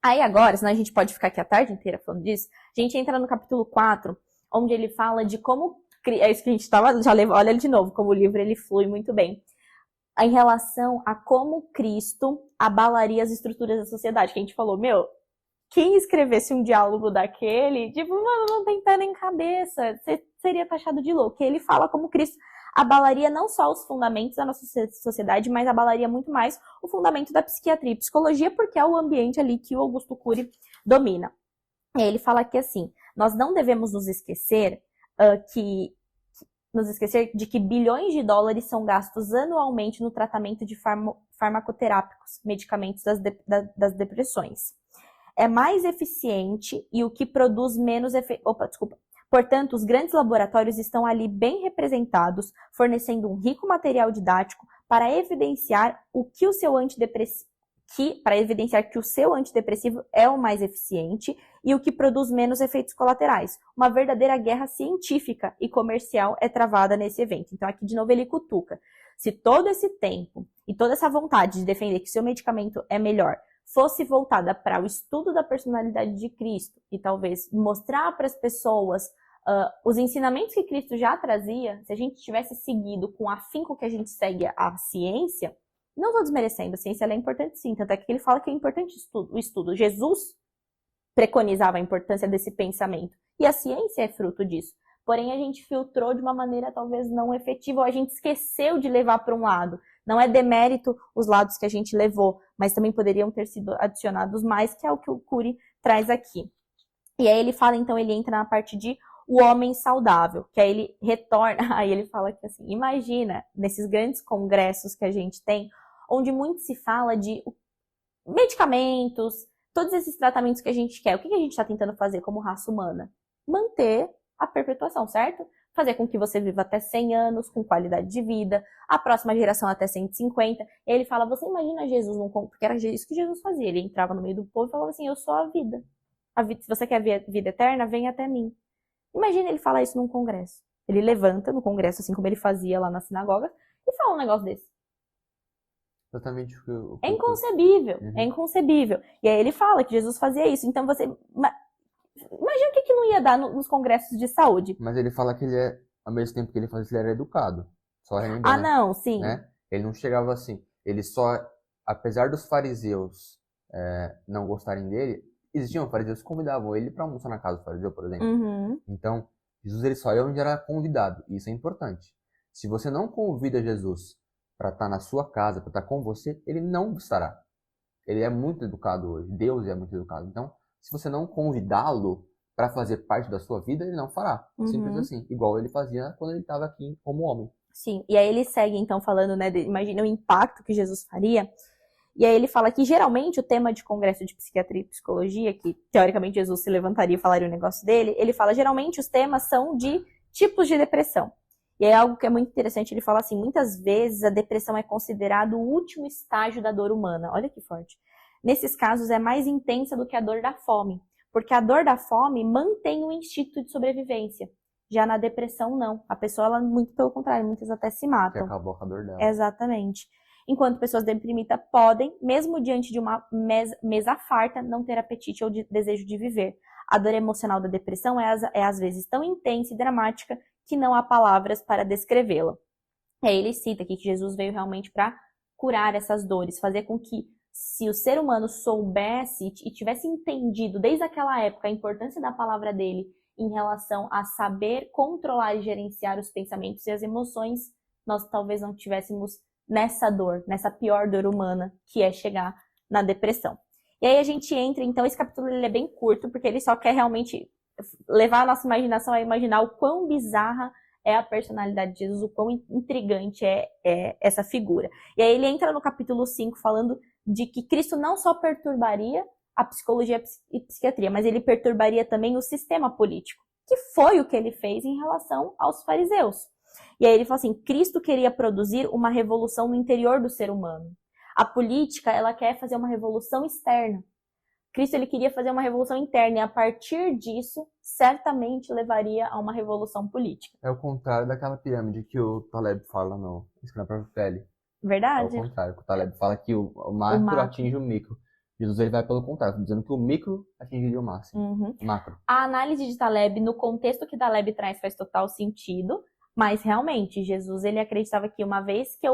Aí agora, senão a gente pode ficar aqui a tarde inteira falando disso, a gente entra no capítulo 4, onde ele fala de como... É isso que a gente estava... Olha ele de novo, como o livro ele flui muito bem. Em relação a como Cristo abalaria as estruturas da sociedade. Que a gente falou, quem escrevesse um diálogo daquele, tipo, mano, não tem pé nem cabeça, você seria taxado de louco. Ele fala como Cristo abalaria não só os fundamentos da nossa sociedade, mas abalaria muito mais o fundamento da psiquiatria e psicologia, porque é o ambiente ali que o Augusto Cury domina. E ele fala que, assim, nós não devemos nos esquecer de que bilhões de dólares são gastos anualmente no tratamento de farmacoterápicos, medicamentos das depressões. É mais eficiente e o que produz menos efeito. Portanto, os grandes laboratórios estão ali bem representados, fornecendo um rico material didático para evidenciar que o seu antidepressivo é o mais eficiente e o que produz menos efeitos colaterais. Uma verdadeira guerra científica e comercial é travada nesse evento. Então, aqui de novo ele cutuca. Se todo esse tempo e toda essa vontade de defender que seu medicamento é melhor fosse voltada para o estudo da personalidade de Cristo e talvez mostrar para as pessoas os ensinamentos que Cristo já trazia, se a gente tivesse seguido com o afinco que a gente segue a ciência, não estou desmerecendo, a ciência ela é importante sim, tanto é que ele fala que é importante o estudo. Jesus preconizava a importância desse pensamento, e a ciência é fruto disso. Porém, a gente filtrou de uma maneira talvez não efetiva, ou a gente esqueceu de levar para um lado. Não é demérito os lados que a gente levou, mas também poderiam ter sido adicionados mais, que é o que o Cury traz aqui. E aí ele fala, então, ele entra na parte de o homem saudável, que aí ele retorna, aí ele fala que assim, imagina, nesses grandes congressos que a gente tem, onde muito se fala de medicamentos, todos esses tratamentos que a gente quer, o que a gente está tentando fazer como raça humana? Manter a perpetuação, certo? Fazer com que você viva até 100 anos, com qualidade de vida, a próxima geração até 150. E ele fala, você imagina Jesus, porque era isso que Jesus fazia, ele entrava no meio do povo e falava assim, eu sou a vida. Se você quer ver a vida eterna, vem até mim. Imagina ele falar isso num congresso. Ele levanta no congresso, assim como ele fazia lá na sinagoga, e fala um negócio desse. Exatamente é inconcebível, Uhum. É inconcebível. E aí ele fala que Jesus fazia isso. Então você... Imagina o que não ia dar nos congressos de saúde. Mas ele fala que ele ao mesmo tempo que ele fazia isso, ele era educado. Só relembrando. Não, sim. Né? Ele não chegava assim. Ele só, apesar dos fariseus não gostarem dele, existiam fariseus que convidavam ele para almoçar na casa do fariseu, por exemplo. Uhum. Então, Jesus ele só ia onde era convidado. E isso é importante. Se você não convida Jesus para estar na sua casa, para estar com você, ele não estará. Ele é muito educado hoje. Deus é muito educado. Então, se você não convidá-lo para fazer parte da sua vida, ele não fará. Simples assim. Igual ele fazia quando ele estava aqui como homem. Sim. E aí ele segue, então, falando, né, imagina o impacto que Jesus faria. E aí ele fala que, geralmente, o tema de congresso de psiquiatria e psicologia, que, teoricamente, Jesus se levantaria e falaria o negócio dele, ele fala, geralmente, os temas são de tipos de depressão. E é algo que é muito interessante, ele fala assim, muitas vezes a depressão é considerado o último estágio da dor humana. Olha que forte. Nesses casos é mais intensa do que a dor da fome, porque a dor da fome mantém o instinto de sobrevivência. Já na depressão, não. A pessoa, ela, muito pelo contrário, muitas até se matam. Que acabou com a dor dela. Exatamente. Enquanto pessoas deprimidas podem, mesmo diante de uma mesa farta, não ter apetite ou desejo de viver. A dor emocional da depressão é às vezes tão intensa e dramática que não há palavras para descrevê-la. Aí ele cita aqui que Jesus veio realmente para curar essas dores, fazer com que, se o ser humano soubesse e tivesse entendido desde aquela época a importância da palavra dele em relação a saber controlar e gerenciar os pensamentos e as emoções, nós talvez não tivéssemos nessa dor, nessa pior dor humana, que é chegar na depressão. E aí a gente entra, então, esse capítulo ele é bem curto, porque ele só quer realmente levar a nossa imaginação a imaginar o quão bizarra é a personalidade de Jesus, o quão intrigante é essa figura. E aí ele entra no capítulo 5 falando de que Cristo não só perturbaria a psicologia e psiquiatria, mas ele perturbaria também o sistema político, que foi o que ele fez em relação aos fariseus. E aí ele fala assim, Cristo queria produzir uma revolução no interior do ser humano. A política, ela quer fazer uma revolução externa. Cristo, ele queria fazer uma revolução interna e a partir disso, certamente levaria a uma revolução política. É o contrário daquela pirâmide que o Taleb fala no Escrava para Pele. Verdade. É o contrário, o Taleb fala que o macro atinge o micro. Jesus ele vai pelo contrário, dizendo que o micro atingiria o máximo. Macro. A análise de Taleb, no contexto que Taleb traz, faz total sentido, mas realmente, Jesus, ele acreditava que uma vez que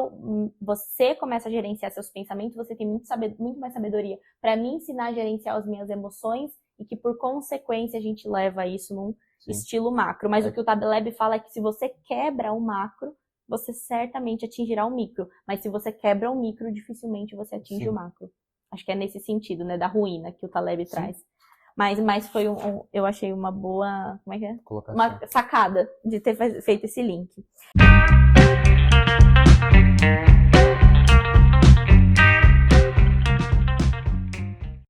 você começa a gerenciar seus pensamentos, você tem muito mais sabedoria para me ensinar a gerenciar as minhas emoções e que, por consequência, a gente leva isso num estilo macro. Mas o que o Taleb fala é que se você quebra o macro, você certamente atingirá o micro. Mas se você quebra o micro, dificilmente você atinge o macro. Acho que é nesse sentido, né, da ruína que o Taleb traz. Mas foi eu achei uma boa, como é que é? Colocação. Uma sacada de ter feito esse link.